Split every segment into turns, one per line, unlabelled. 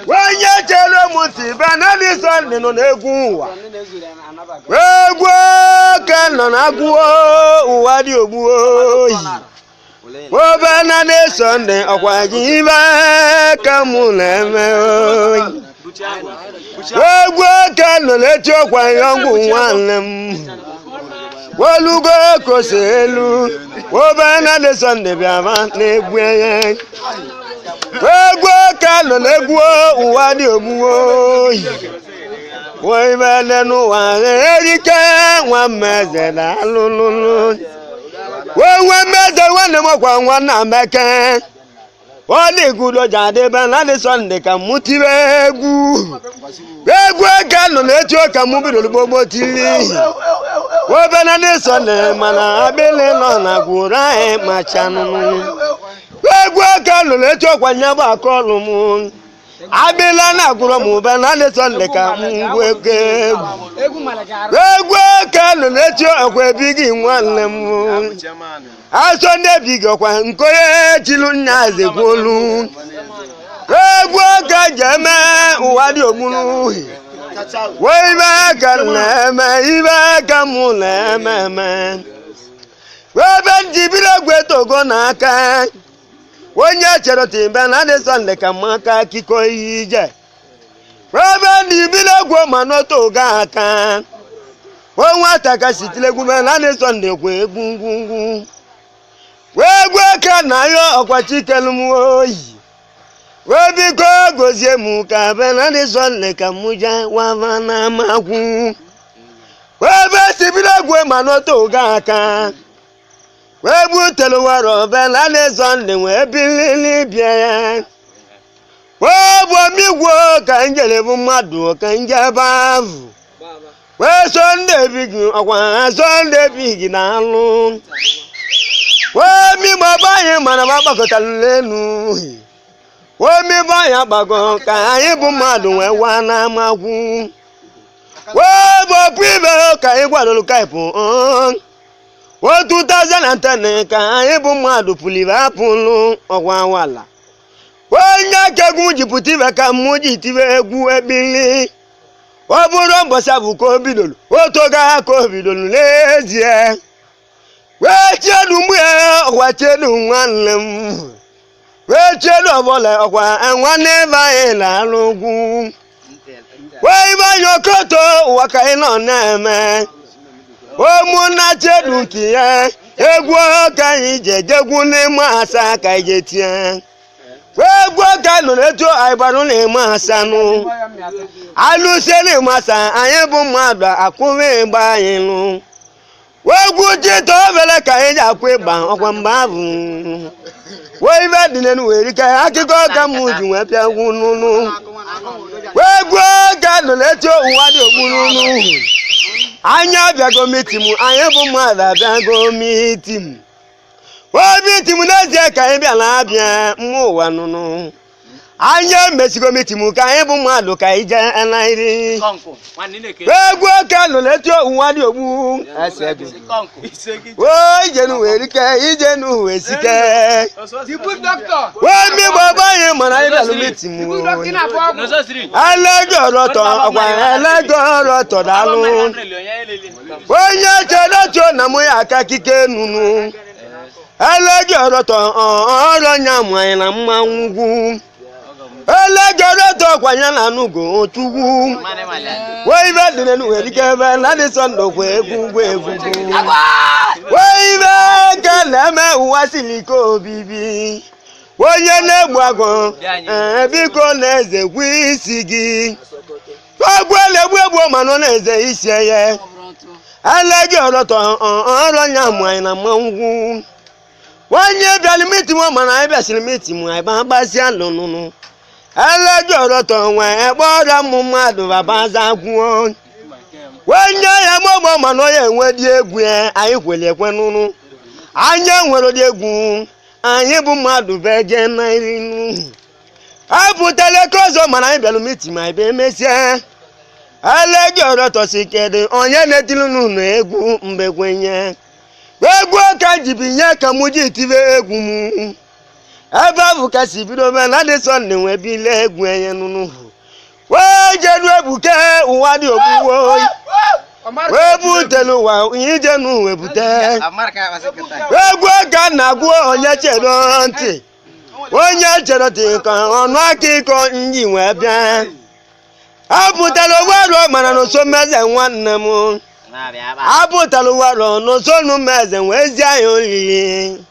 Wenye chelo muti banali sonde no neguwa. Wegwo kano naguo uwadi obuo. Wobana ne sonde okwajiba kamuleme. Wegwo kano lecho kwa yongu wanem. Wolugo koselu. Wobana ne sonde biama negweye. Wegwo kano negwo uwadi obuo. Woibele nuwa erike wameze na lululu. Wameze wane mokwa wana meke. Wali gudo jade benani sonde kamutibe egu. Egwu kano necho kamubido lubobo tili. Wobenani sonde mana abele nona gura machanu. Egwu kano necho kwa nyaba kolumu. Abela na gura mu benani sonde kamugwege. Egwu kano necho akwe bigi nwanne mu. Asonde bigi kwa nkoye chilu nyaze golu. Egwu kajeme uwadi omunu. Weiba kaneme iba kamuleme. Weben jibila gweto gonaka. Wonya chero timbe na de sonde kamaka kiko ije. Weben jibila gwo manoto gaka. Wonwa taka sitile gume na de sonde kwe egungungu. Wegwe kanayo okwachikelu oyi. Webiko gozie muka benani sonle kamuja wavana magu. Webe sibila gwe manoto gaka. Webu teluwaro benani sonle webilili biya. Webu migwo kanjele bumadu kanjabavu. We sonde bigi okwa sonde bigi nalu. We mi babaye mana babakota lenu. Womi baya bago ka anyị bụ mmadụ wee wana magwu. Wo prive ka anyị gwadolu kaipu. 2010 ka anyị bụ mmadụ pulive apụlụ ọgwa wala. Onye kegwu jiputive ka mmuji tive egwu ebili. Ọ bụrụ mbọsị abụ ka o bidolu. Otoga ka o bidolu n'ezie. Wee chedu mgbe ọgwa chedu nwanne m. Wechelu obole okwa enwane bae la lugu. Weiba yokoto wakai no neme. Omuna chedu kiye. Egwo kai jejegu ne masa kai jetie. Egwo kai no leto aibanu ne masa nu. Alu sele masa ayebu mada akuwe bae nu. Wegwu jito vele kai jakwe ba okwa mbavu. Weiba dinenu erika akiko kamuju wepia wununu. Wegwo kano lecho uwadi ogununu. Anya biago mitimu ayebu mwada biago mitimu. Wabitimu neze ka ebi ala abia muwa nunu. Anya mesigo mitimu ka ayebu mwado ka ije anairi. Wegwo kano lecho uwadi ogu. Ijenu erika ijenu wesike. Wemi baba ye mana ibe alumitimu. Alegoroto okwa alegoroto dalu. Onye chedocho na mu ya aka kike nunu. Alegoroto oro nyamu anyị na mmanwu. Alegoroto kwanya na nugo otugu. Weibe dinenu erike ebe na di sondo kwe egwu. Weibe keleme uwa siliko bibi. Onye na-egbu agụ biko na-eze gwu isi gị. Ogwele egbu manụ na-eze isi ya. Alegi ọrọtọ ọrọ nya mụ anyị na mmanwụ. Onye bịara miti mụ mana anyị bịasịrị miti mụ anyị gbasị alụ nụnụ. Alegi ọrọtọ nwe gbọrọ mụ mmadụ babaza gwuo. Onye ya mụgbọ mana onye enwe dị egwu ya anyị kwere ekwe nụnụ. Anya nwere dị egwu. Anyị bụ mmadụ beje na irinu. Apụtala kozo mana anyị bịara miti ma ibe mesie. Alegi ọrọtọ si kedu onye na-etili n'ụlọ egwu mgbe kwenye. egwu ka jibinye ka mụ ji tibe egwu m ebe bụ ka si bido me na dị Sunday nwe bile egwu enye nunu wee jedu ebuke ụwa dị ogbuwo wee butelu ụwa ije nu wee bute egwu ka na-agwụ onye chedo ntị onye chedo ntị ka ọnụ aka ịkọ nji wee bịa abụtala ụwa mana n'ụsọ mmeze nwanne m abụtala ụwa n'ụsọ nu mmeze wee zie anyị olili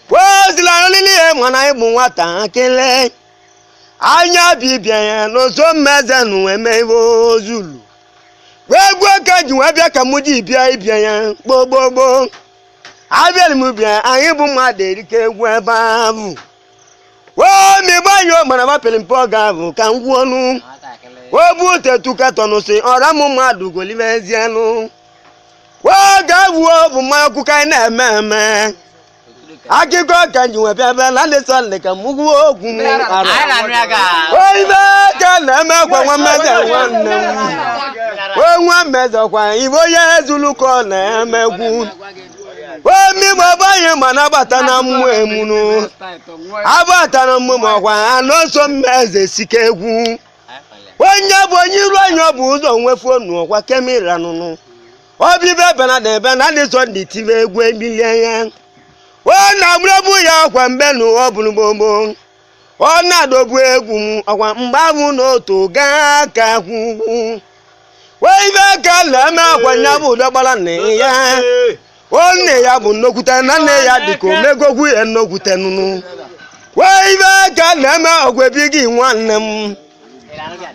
wezila olili ya mana ịbụ nwata kele anya bibia ya n'ụsọ mmeze nu eme ibe ozulu wee gwa ka ji wee bịa ka mụ ji bịa ịbịa ya gbogbogbo abịara m bịa anyị bụ mmadụ erike egwu ebe ahụ wee mịgbanyụ mana mapịrị mpe ọ ga-abụ ka m gwuo ọnụ wee bụ tetu katọnụ si ọra m mmadụ golivezienụ wee ga-awuo bụ mmanya kwụ ka anyị na-eme eme akụkọ ka ji wee bịa bịa na ndị Sunday ka mụ gwuo okwu m arụ ibe ka na-eme kwa nwa mmeze nwanne m nwa mmeze kwa ibe onye zulu ka ọ na-emegwu mmigbo abanye ma na-abata na mmụọ emunu abata na mmụọ makwa anụ nsọ mmeze sike egwu onye bụ onye iru anya ọ bụ ụzọ nwefu onu ọkwa kemira nụnụ obibe bena na ebe na ndị Sunday tibe egwu ebilie ya ọ na-agbụrụbụ ya ọkwa mgbe na ọ bụrụ gbogbo ọ na-adọbu egwu m ọkwa mgbe ahụ n'otu gaa ka kwugwu wee ibe ka na-eme akwa ya bụ ụdọ gbara nna ya nne ya bụ nnokwute na nne ya dịka omegogwu ya nnokwute nụnụ wee ibe ka na-eme ọgwụ ebighị nwanne m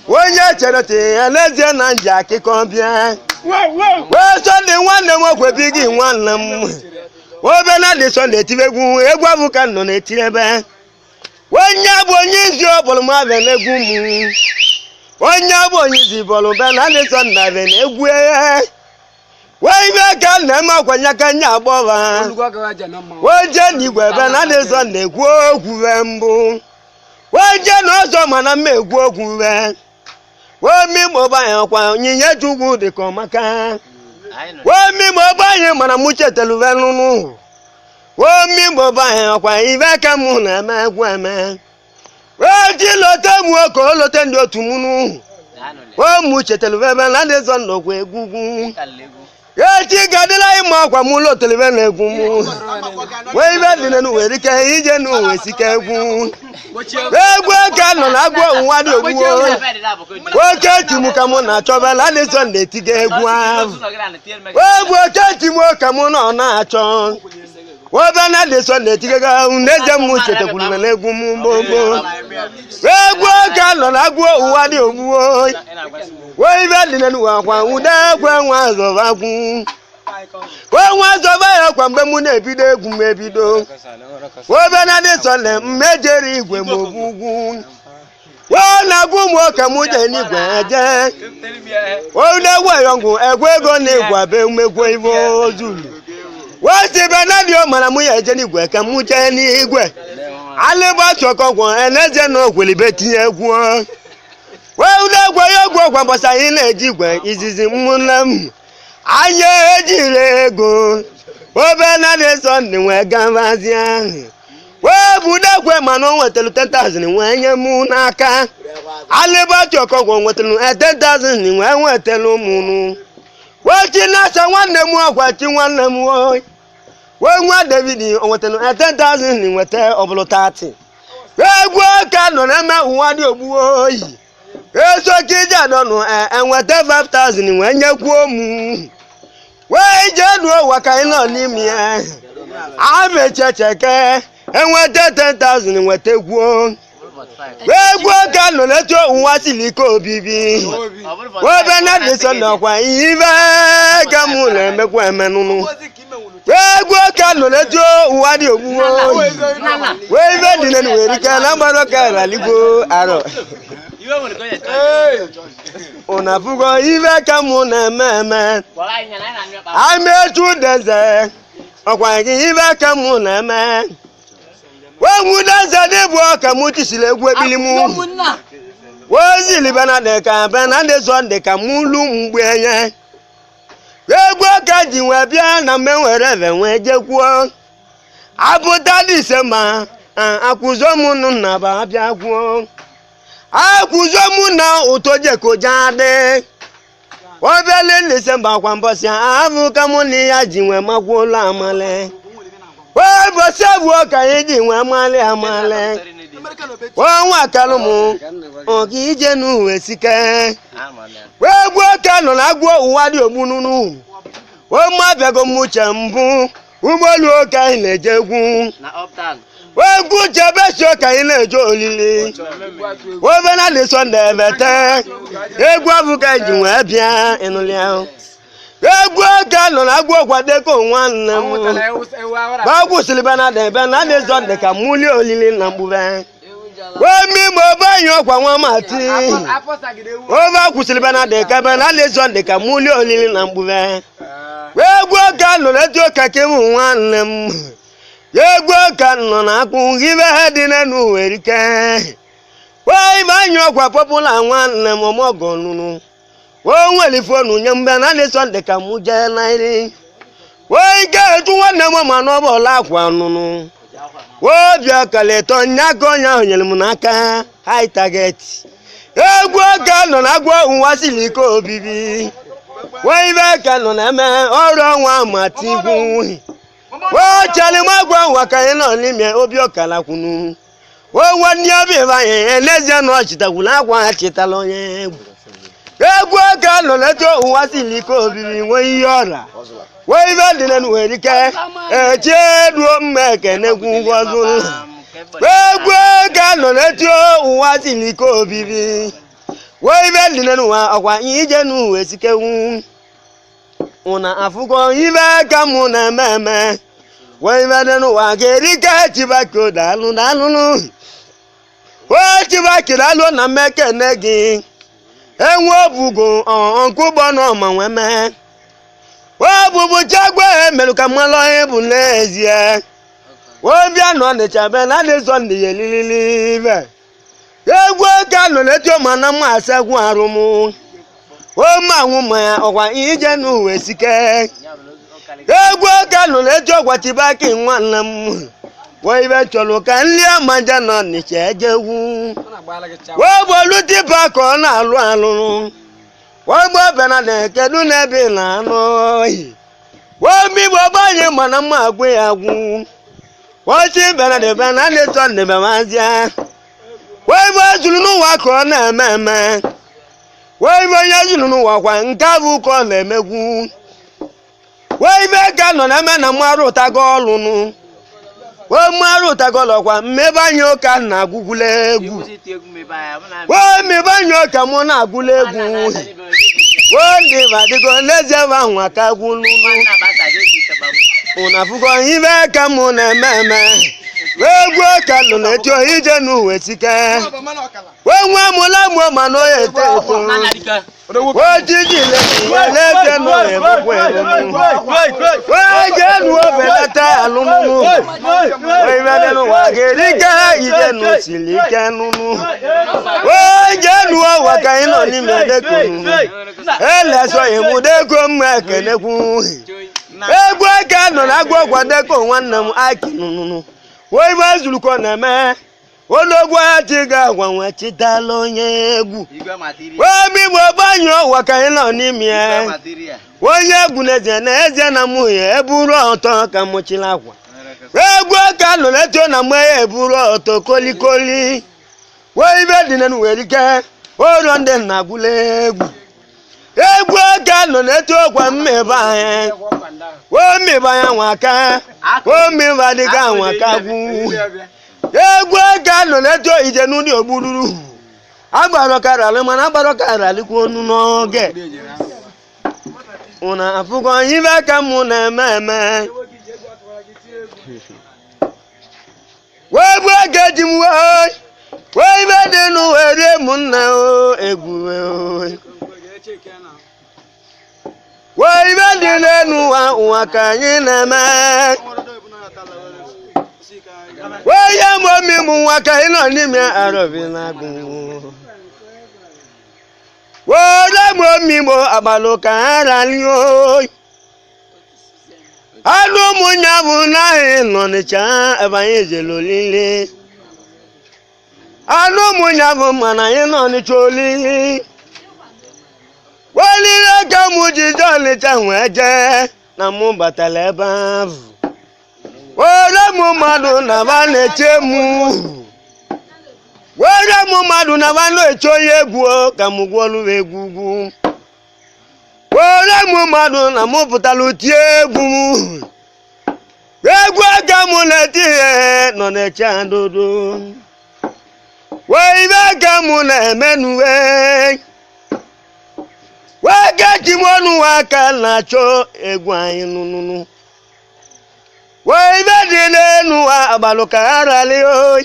onye cherete ya n'ezie na nji akịkọ bịa wee Sunday nwanne m ọgwụ ebighị nwanne m obe na dị Sunday tibe egwu abụ ka nọ na-etiri ebe onye bụ onye izi ọbọlụ m abịa n'egwu m onye bụ onye izi bọlụ be na dị Sunday abịa na-egwu wee ibe ka na-eme akwanye ka nye agbọba wee jee n'igwe ebe na dị Sunday kwuo okwu be mbụ wee jee n'ọzọ mana mma egwu okwu be wee migbo banye ọkwa onyinye chukwu dịka ọmaka wee migbo banye mana mụ chetelube nụnụ wee migbo banye ọkwa ibe ka mụ na-eme egwu eme wee ji lote mụ ka o lote ndị otu mụnụ wee mụ chetelube ebe na ndị Sunday kwa egwugwu echi ga-adịla ịma ọkwa mụ lotelebe na egwu mụ wee ibe dị n'enu were ike ije n'uwe sike egwu ka nọ na agwọ nwa dị ogbuo oke timu ka mụ na-achọbela ndị Sunday tiga egwu ahụ egwu oke timu ka mụ nọ na-achọ obe na ndị Sunday tigaga ahụ na-eje mụ chetakwuru na egwu m gbogbo egwu ka nọ na agwọ ụwa dị ogbuo wee ibe dị n'enu akwa ụda ekwe nwa zọbagwu wee nwa zọba ya kwa mgbe mụ na-ebido egwu m ebido obe na ndị Sunday mmejere igwe m ogwugwu wee na-agwụ m ka mụ jee n'igwe eje wee na-egwe yọngwụ egwe ego na igwe abe umegwo ibe ozulu wee si be na dị mara mụ ya eje n'igwe ka mụ jee n'igwe alịgba chọkọgwọ eneje na ogwelibe tinye egwu wee ụdegwe ya egwu ọgwa mbọsa anyị na-eji igwe izizi mmụnne m anya ejiri ego obe na dị Sunday wee gabazie ahụ wee budegwe mana o nwetara 10,000 wee nye mụ n'aka alịbati ọkọgwọ nwetara 10,000 wee nwetara ụmụnụ wee chi na-asa nwanne m ọgwa chi nwanne m wee nwa David o nwetara 10,000 nweta ọbụlụ 30 wee gbuo ka nọ na-eme ụwa dị ogbuo oyi esoka ije adọnụ enweta 5,000 wee nyekwuo mụ wee jee nuo ụwa ka anyị nọ n'ime ya abechecheke enweta 10,000 nweta gwuo wee gbuo ka nọ na-eto ụwa siri ike obibi obe na dị Sunday ọkwa ibe ka mụ na-emekwa emenụnụ wee gbuo ka nọ na-eto ụwa dị ogbuo wee ibe dị n'enu were ike na mgbado ka raligbo arọ unafugo ibe ka mụ na-eme eme amechu deze ọkwa gị ibe ka mụ na-eme wee nwudeze dị bụ ọka mụ tisiri egwu ebili mụ wee zilibe na dị ka be na ndị Sunday ka mụ lu mgbe enye egwu ka ji nwe bịa na mgbe nwere ebe nwee jekwuo apụta Disemba akwụzo m nna ba abịa kwuo akwụzo m na ụtọ jekojadị obele Disemba kwa mbọsị ahụ ka mụ na ya ji nwe makwuola amale ụbọchị abụọ ka anyị ji nwe amale nwa kalụmụ ọga ije n'uwe sike egwu ka nọ na agwọ ụwa dị ogbununu ụmụabịago mụche mbụ ụgbọelu ka anyị na-eje egwu chebesio ka anyị na-eje olili obena dị Sọnde ebete egwu abụ ka ji wee bịa ịnụli ahụ egwu ka nọ na agwọ kwadeko nwanne m gbagwụsịrị bena dị ebe na dị Sọnde ka mụlie olili na mgbube Wemi mobanyo kwa nwamati Ova kusilibana na deka bana leson deka muli olili na mbuve Wegwo ka no letio kakemu nwannem Yegwo ka no na ku give head na nu werike Wai banyo kwa popula nwannem omogo nunu Wo nweli fonu nyambe na leson deka muje na iri Wai ga tu nwannem ma no bola kwa nunu Wobia kaleto nyako nya onyelum n'aka high target egwu ka nọ na agwa ụwa siliko obibi waibe ka nọ na eme ọrụ nwa matigwu wo chali magwa ụwa ka anyị nọ n'ime obi ọkala kwunu wo nwanne obi banye elezie nọ chitagwula agwa chitala onye egwu ka nọ leto ụwa siliko obibi nwe ihe ọra waibe dị na nuwerike echeduo mmeke negwu ngozu egwu ka nọ n'etu ụwa siliko obibi waibe dị na nuwa ọkwa ije n'uwe sikewu una afụgo ibe ka mụ na ememe waibe dị n'ụwa ga-erike chibako dalụ o chibaki dalụ na mmeke nne gị enwe obugo ọnkụgbọ n'ọma nweme Wabubu chagwe meluka malo ebu n'ezie Wobia no nechabe na de Sọnde yelililive Egwu ka no letio mana mu asegwu arumu O ma nwuma ya ọkwa ije n'uwe sike Egwu ka no letio gwatibaki nwanna m Wo ibe chọlụ ka nli amanja no niche jewu Wo bolu tipa ko na alụ Wagbo bena de kedu nebe na no Wami bobanye mana magwe yagu Wachi bena de bena de Sọnde be mazia Waibo zulunu wako na meme Waibo yazulunu wakwa nkabu ko na emegwu Waibe ka no na me na maru tago olunu Wo maru tago lokwa mmebanyo ka na agugule egwu Wami banyo ka mo na agule egwu Wonde badigo leze banwa ka gulu Unafugo ibe ka mo na meme Wegwo ka no na tio ije n'uwe sike Wenwa mula mo mano eteto Wojiji leze no ebukwe Wejenu obelata alumumu Wejenu no wagerika ije no silike nunu Wejenu waka ino ni medekunu Ele so yemudeko mmekenekwu Egwu ka no na agwo kwadeko nwanne m aki nunu Woibe zuluko na me Ologwo atiga gwanwe chitala onye egwu Wami bobanyo waka ino ni mie Onye egwu na eze na muye eburu ọtọ ka mochila akwa Egwu ka no letio na mwe eburu ọtọ kolikoli Woibe dị na nuwerike Oro ndị na agwule egwu Egwu ka no letio kwa mmeba anyị Womeba ya nwaka Womeba dịka nwaka gwu Egwu ka no letio ije n'ụdị ogbuluru Agbaro karali mana agbaro karali kwa onu n'oge Una afụgo ibe ka mụ na ememe Wegwu ka ji m Weibe dị n'uwere mụ nna egwu Weibe dị n'enuwa ụwa ka anyị na-eme Weye momi mu nwa ka anyị nọ n'ime arọbi na-agụ wole momimo abaluka aralio anu munyabu na inonicha ebanye jelolile anu munyabu mana inonicha olili walile ka mujijo licha weje na mu batala ebe ahụ were mụ mmadụ na ba na-eche mụ were mụ mmadụ na ba na-eche onye egwu ka mụ gwọrụ egwu ugwu were mụ mmadụ na mụ pụtara tie egwu egwu aka mụ na-eti ihe nọ na-eche adodo wee ibe aka mụ na-emenuwe wee ga-echimọnụ aka na-achọ egwu anyị nụnụnụ wee ibe dị n'enu agbalụka arali oyi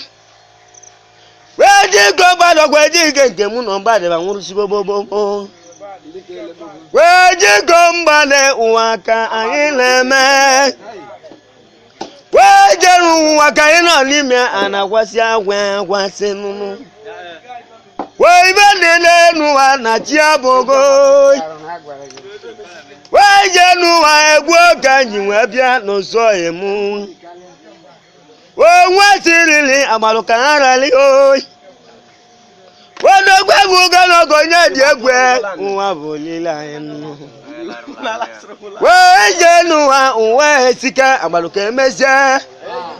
wee jiko gbadọkwa ejike nke mụ na mgbadịba nwụrụsi bobobobo wee jiko mgbade ụwa ka anyị na-eme wee jeru ụwa ka anyị nọ n'ime a na-agwasị agwasị nụnụ wee ibe dị n'enu na chi abụgo wee je n'ụwa egwu ka anyị wee bịa n'ụzọ emu wee nwesịrịrị agbalụka arali oyi wedogwe bụ ogologo nye dị egwe ụwa bụ olile anyị wee je n'ụwa uwe sika agbalụka emezie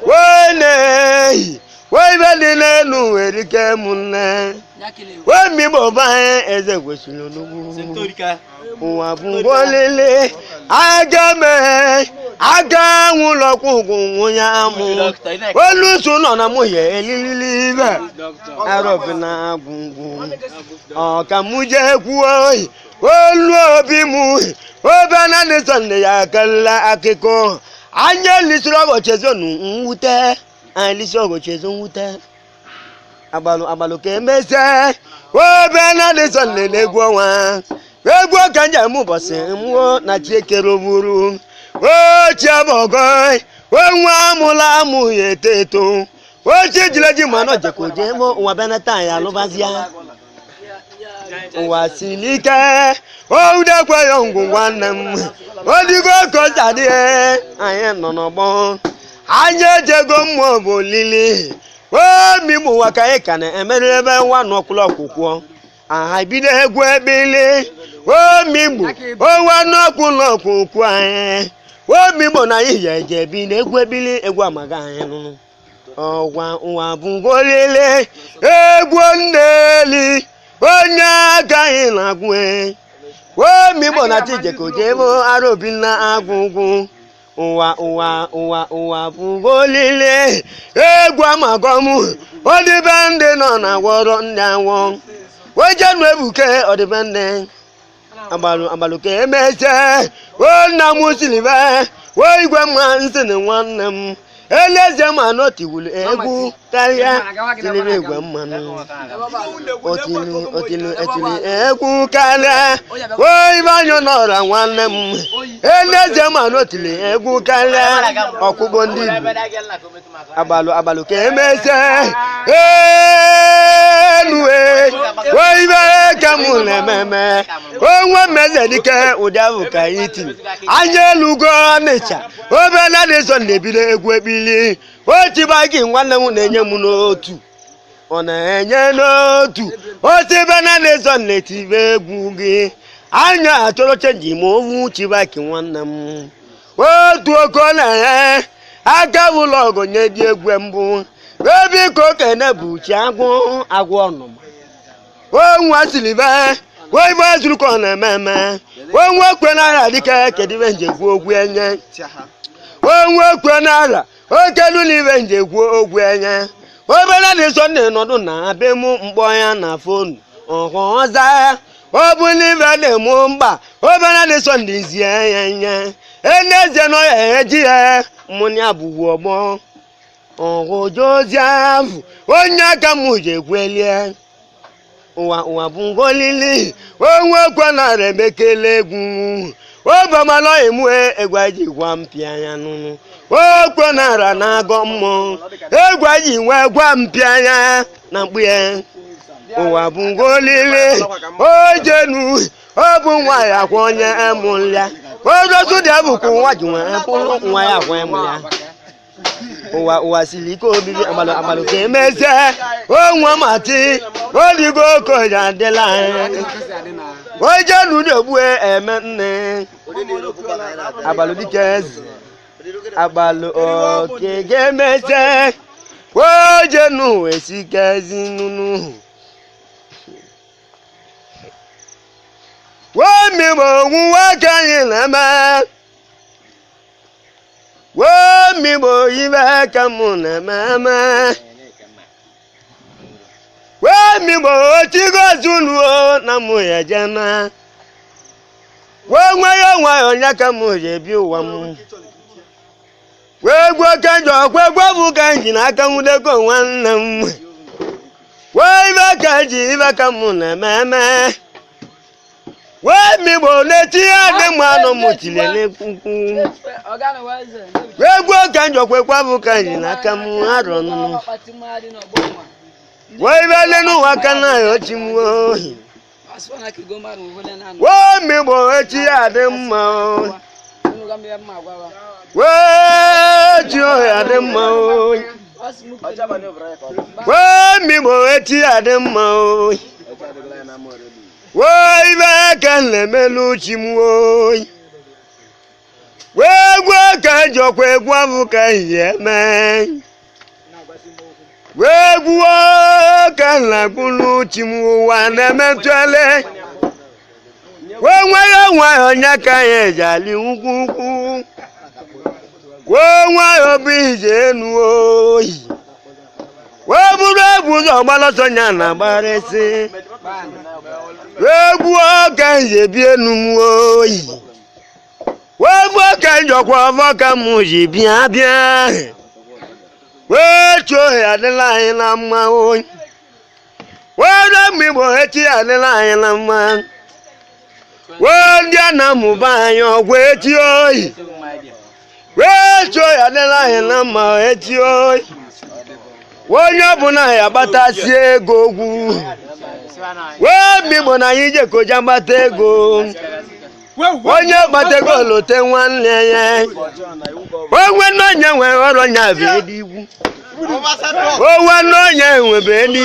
wee na-eyi wee ibe dị n'enu erike mụnne wee mmigbo banye eze kwesịrị onugbu ụwa bụ ngwolele aga nwụlọkwa ugwu nwụnya amụ oluso nọ na mụhie elilili ibe arọbi na agwụgwụ ọka mụ jee kwuo oyi olu obi mụ obe na ndị sọnde ya karịla akụkọ anya lisiri ọgọchezo nwute anyị lisi ọgọchezo nwute agbalụ ka emezie obe na ndị sọnde na-egwu ọnwa egwu ka njem ụbọchị mmụọ na chiekere buru ochiabogo nwa amụla amụ ya eto eto ochi jileji mana ojekoje eme ụwa benata anyị alụbazia ụwa siri ike oudekwe ya ngwụ nwanne m odigo kozadị anyị nọ n'ọgbọ anyị ejego mmụọ bụ olili omigbo ụwa ka anyị ka na-emere ebe nwa n'ọkwụlọkwụkwọ aha bido egwu ebili omigbo onwa n'ọkwụlọkwụkwọ anyị omigbo na ihe eje ebi na egwu ebili egwu amaga anyị nụnụ ọgwa ụwa bụ ngolile egwu nneli onye agaghị na-agwụ omigbo na chijekoje ebe arobi na agwụgwụ ụwa bụ ngolile egwu amagọm ọdịbe ndị nọ na gwọrọ ndị anwụ wejenu ebuke ọdịbe ndị agbalụka emezie nna m silibe igwe mma nsị na nwanne m elezie ma n'otiwulu egwu karịa tiliri igwe mmanụ otili egwu karịa ibe anyụ n'ọra nwanne m elezie ma n'otili egwu karịa ọkpụkpọ ndị Igbo agbalụka emezie enue ibe ka mụ na-ememe onwe mmeze dike ụdị ahụ ka anyị tiri anya elugo ọnịcha obe na dị sọ na-ebido egwu ekpili otiba gị nwanne m na-enye m n'otu ọ na-enye n'otu otibe na dị sọ na-etibe egwu gị anya achọrọ chenji ma owu chibaki nwanne m otu oke na-enye aka ụlọ ọgụ nye dị egwu mbụ ebe iko kene bụ chi agwọ ọnụma onwa silibe ibe zuru ka ọ na-eme onwe kwe n'ara dịka kedibe njegwu ogwu enye onwe kwe n'ara okelu n'ibe njegwu ogwu enye obere dị sọ nọdụ na be mụ mkpọ ya na fonu ọhụza ọ bụ n'ibe na-emu mgba obere dị sọ ndị zie ya nye enezie nọ ya eji ya mmụnya bụgbu ọgbọ ọhụjozi ahụ onye aka m ji egwelie ụwa bụ ngolili onwe kwe nara emekele egwu obamala emue egwaji gwa mpịa anya nụnụ okwe nara na-agọ mmụọ egwaji nwe gwa mpịa anya na mkpụye ụwa bụ ngolile ojenu ọbụ nwa ya kwa onye emụlya odozu dị abụkwa nwa ji nwa nwa ya kwa emụlya ụwa siri ike obibi agbalụ ka emezie onwe mati odigo okoja adịla anyị ojenu dị ogbu eme nne agbalụ dike eze agbalụ oke ga-emezie ojenu esikezi nunu wamibo nwoke anyị na-eme wamibo ibe ka mụ na-eme wamibo otigozuluo na mụ ya jena nwayo nya ka mụ ya ebi ụwa m wegwu ka njọ kwegwu ka nji n'aka nwudego nwanne m ibe ka ji ibe ka mụ na-eme wamibo na-etinye adị mmanụ mụtile n'ekwukwu wegwu ka njọ kwegwu ka nji n'aka m arọ nụnụ ibe n'ụwa ka na ya ochi m ohi wamibo etinye adị mma weji adị mma oyi wamibo eti adị mma oyi ibe ka na-emelu chi m oyi wegwu ka jọkwa egwu abụ ka ihe eme wegwu ka na-agbulu chi m ụwa na-emetụele nwayo nya ka ya eji ali ugwu nwayo bụ ije enu oyi bụrụ egwu ụzọ gbalọsọ nya na agbarịsị egwu ka nje bi enu m oyi wegwu ka njọkwa ọfọ ka m ji bịa chuo ya adịla anyị na mma oyi wegwu echi adịla anyị na mma ndị a na-amụba anyị ọgwụ eti oyi chuo ya adịla anyị na mma eti oyi onye ọbụla ya gbatasi ego ogwu migbo na anyị jekoja gbata ego onye gbata ego lote nwanne ya onwe n'onye nwere ọrụ nya bụ edigwu onwe n'onye nwebe ndị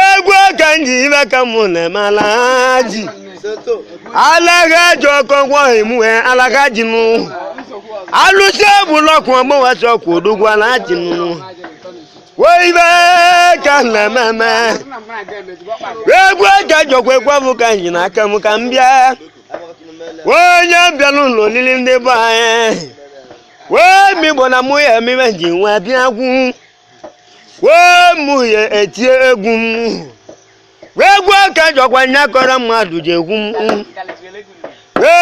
egwu ka nji ibe ka mụ na-emala ji alaga ji ọkọgwọ emue alaga ji nụ alụsị ebulọkụ ọgbọwasị ọkụ odogwala ji nụ ibe ka na-ememe egwu ka jọkwa egwu ka nji n'aka m ka m bịa onye bịara ụlọ olili ndị be anyị migbo na mụ ya emime ji nwa bịa gwu mụ ya etie egwu m egwu ka jọkwa nya kọrọ mmadụ ji egwu m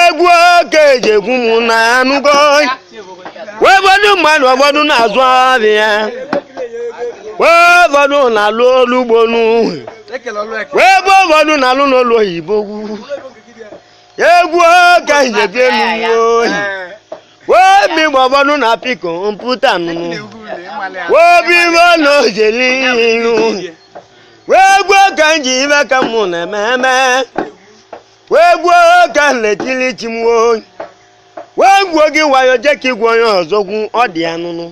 egwu ka eji egwu m na anụgo ụfọdụ mmadụ ụfọdụ na-azụ abịa ụfọdụ na-alụ olu ugbo ebe ụfọdụ na-alụ n'ụlọ oyibo egwu ka njebi elu oyi migbo ụfọdụ na-apị kọmputa nụnụ obi ibe n'ojeli ihu egwu ka nji ibe ka mụ na-eme egwu ka na-etili chi m oyi egwu gị wayo je ka igwe onye ọzọ gwu ọ dị ya nụnụ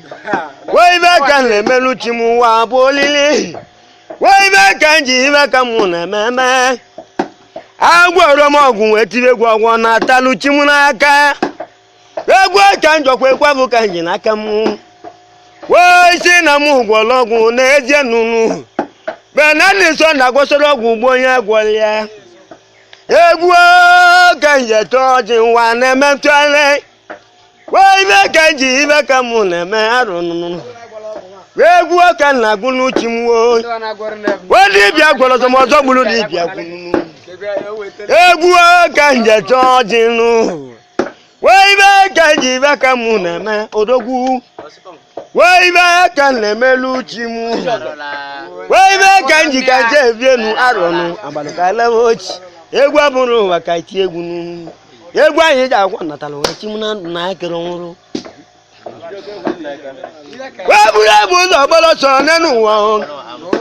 ibe ka na-emelu chi m ụwa bụ olili ibe ka nji ibe ka mụ na-eme agwọrọ m ọgwụ wee tiri egwu ọgwọ na-atalụ chi m n'aka egwu ka njọkwa ekwabụ ka nji n'aka m isi na m gwọrọ ọgwụ n'ezie nụnụ benani so na-agwọsoro ọgwụ ugbo onye gwọrọ ya egwu ka njeto ọjị nwa na-emetụale ibe ka nji ibe ka mụ na-eme arụ nụnụ egwu ka na-agụ n'uchi m dibịa gwọrọ ọzọ gburu dibịa gwụnụ egwu ka njeto ọjị nụ ibe ka nji ibe ka mụ na-eme odogwu ibe ka na-emelu uchi m ibe ka nji ka nje ebienu arụnụ abalị ka lewe ochi egwu abụrụ ụwa ka iti egwu nụ egwu anyị ji agwa natala wee chi m na ndụ na akịrị nwụrụ buru ebu ụzọ gbara ọsọ n'ụwa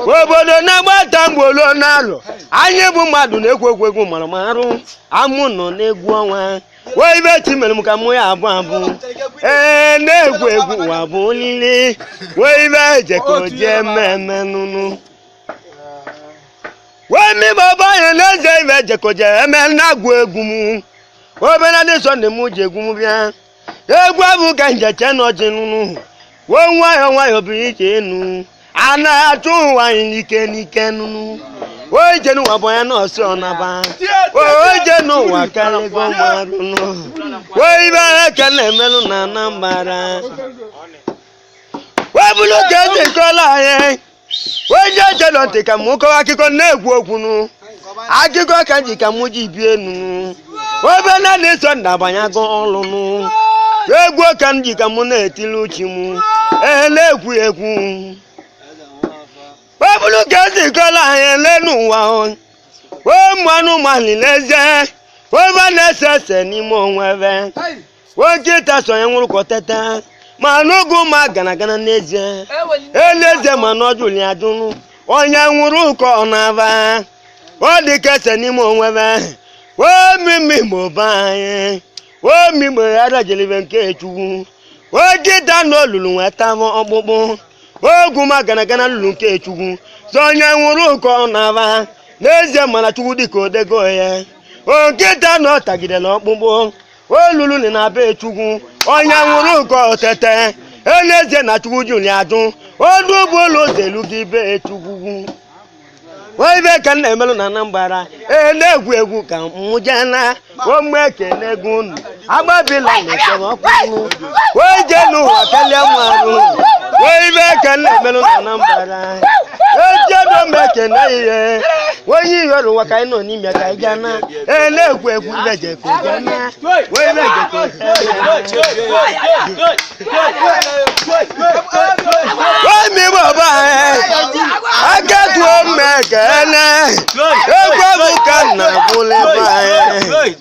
obodo na-agbata mgbolo n'alụ anyị bụ mmadụ na-ekwu egwu mara marụ amụ nọ n'egwu ọnwa wee ibe ti mere m ka mụ ya abụ na-egwu egwu ụwa bụ olili wee ibe ejeko jee mmemme nụnụ wee mmebe ọba anyị na-eze ibe ejeko jee eme na-agwụ egwu m obere dị sọnde m ji egwu m bịa egwu abụ ka njeche n'ọjị nụnụ wee nwayọọ bụ ije enu a na-achụ ụwa anyị n'ike nụnụ wee ije n'ụwa bụ ya nọọsụ ọnaba wee ije n'ụwa karịgo marụnụ wee ibe eke na-emelụ na Anambra wee bụrụ ka esi kọla anyị wee je eche nọ ntị ka m kọwa akụkọ na-egwu okwu akụkọ ka ji ka m ji bie enu obe na na-eso ndabanyago ọlụnụ egwu ka m ji ka m na-etili uchi m na-egwu egwu wee bụrụ ka esi kọla anyị lenu ụwa wee mmanụ mali n'ezie wee na-ese ese n'ime onwebe wee nkịta sonye nwụrụ kọteta ma n'oge ụmụ gana n'ezie elezie ma n'ọjụli ajụnụ onye nwụrụ ụkọ ọ na-aba ọ dị ka ese n'ime onwebe wee mimigbo be anyị wee migbo ya dajelibe nke Chukwu wee nkịta na olulu nweta ọkpụkpụ ogwu ma gana lulu nke Chukwu so onye nwụrụ ụkọ ọ na-aba n'ezie mana Chukwu dịka odego ya nkịta na ọ tagidela ọkpụkpụ olulu ni na be Chukwu onye nwụrụ ụkọ otete n'ezie na Chukwu juli ajụ ọdụ ụgbọelu zelu gị be Chukwu wee ibe ka na-emelụ na Anambra na-egwu egwu ka mụjana omgbe ekene egwu unu agbabila na-esemọkụ wee jee n'ụwa kelee mmadụ wee ibe ka na-emelụ na Anambra ejedo m ekene ihe onye ihe ọrụ ụwa ka anyị nọ n'ime ka anyị gana na-egwu egwu ibejeko gana wee ibejeko wee migbe ọba anyị akatuo mmekene egwu bụ ka nna bụla ebe anyị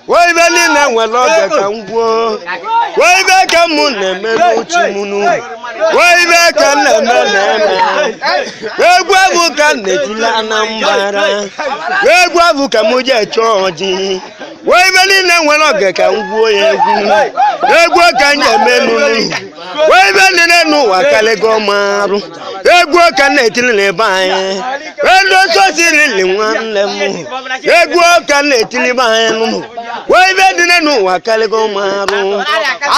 wee ibe niile nwere oge ka m gwuo wee ibe ka mụ na-eme uchi mụnụ wee ibe ka na-eme egwu bụ ka na-etili Anambra egwu bụ ka mụ jee chọọ ọjị wee ibe niile nwere oge ka m gwuo ya egwu ka m eme nụnụ wee ibe niile n'ụwa kalịgo marụ egwu ka na-etili n'ebe anyị edososirili nwanne m egwu ka na-etili be anyị nụnụ wee ibe niile n'ụwa kalịgo marụ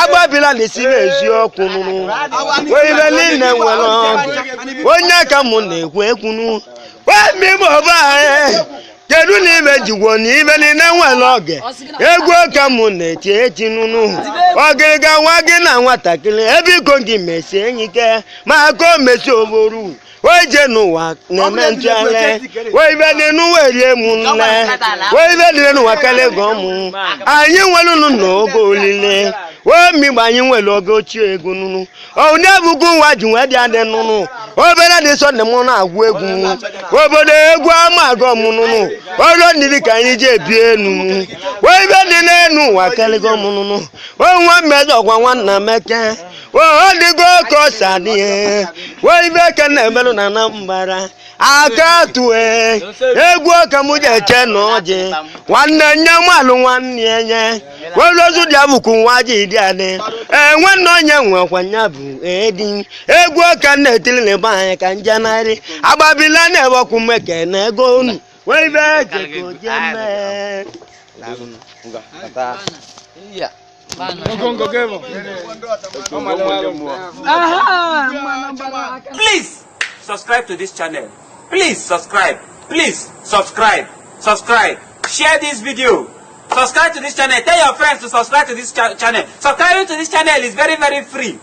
agbabila na isi eziokwu nụnụ wee ibe niile nwere oge onye ka mụ na-ekwu ekwunu wee mmigbo ọba anyị kedu na ibe jigwo na ibe niile nwere oge egwu ka mụ na-eti nụnụ ọgịrịga nwa gị na nwatakịrị ebe iko gị mesie enyi ike ma ka o mesi oboru wee je n'ụwa na-eme ntụgharị wee ibe dị n'ụwa erie mụ nne wee ibe dị n'ụwa kalịgo mụ anyị nwere n'oge olile wee mmigbo anyị nwere oge ochie egwu nụnụ onye bụkwa nwa ji nwee dị adị nụnụ obere dị sọnde mụ na-agwụ egwu obodo egwu amago mụ nụnụ ọrụ ndidi ka anyị ji ebi enu wee ibe dị n'enu ụwa kalịgo mụ nụnụ nwa mmejọ ọgwa nwanna meke ọ dịgo ka ọ si adị wee ibe ka na-emelụ na Anambra aka tue egwu ka mụ ji eche na ọjị nwanne nye mmalụ nwanne enye welozu dị abụkwu nwa ji dị adị nwanne onye nwekwa nya bụ edi egwu ka na-etili n'ebe anyị ka njanarị agbabila na-ebe ọkụ mmeke na ego unu wee ibe ejeko jeme
Please subscribe to this channel. Please subscribe. Please subscribe. Share this video. Subscribe to this channel. Tell your friends to subscribe to this channel. Subscribing to this channel is very, very free.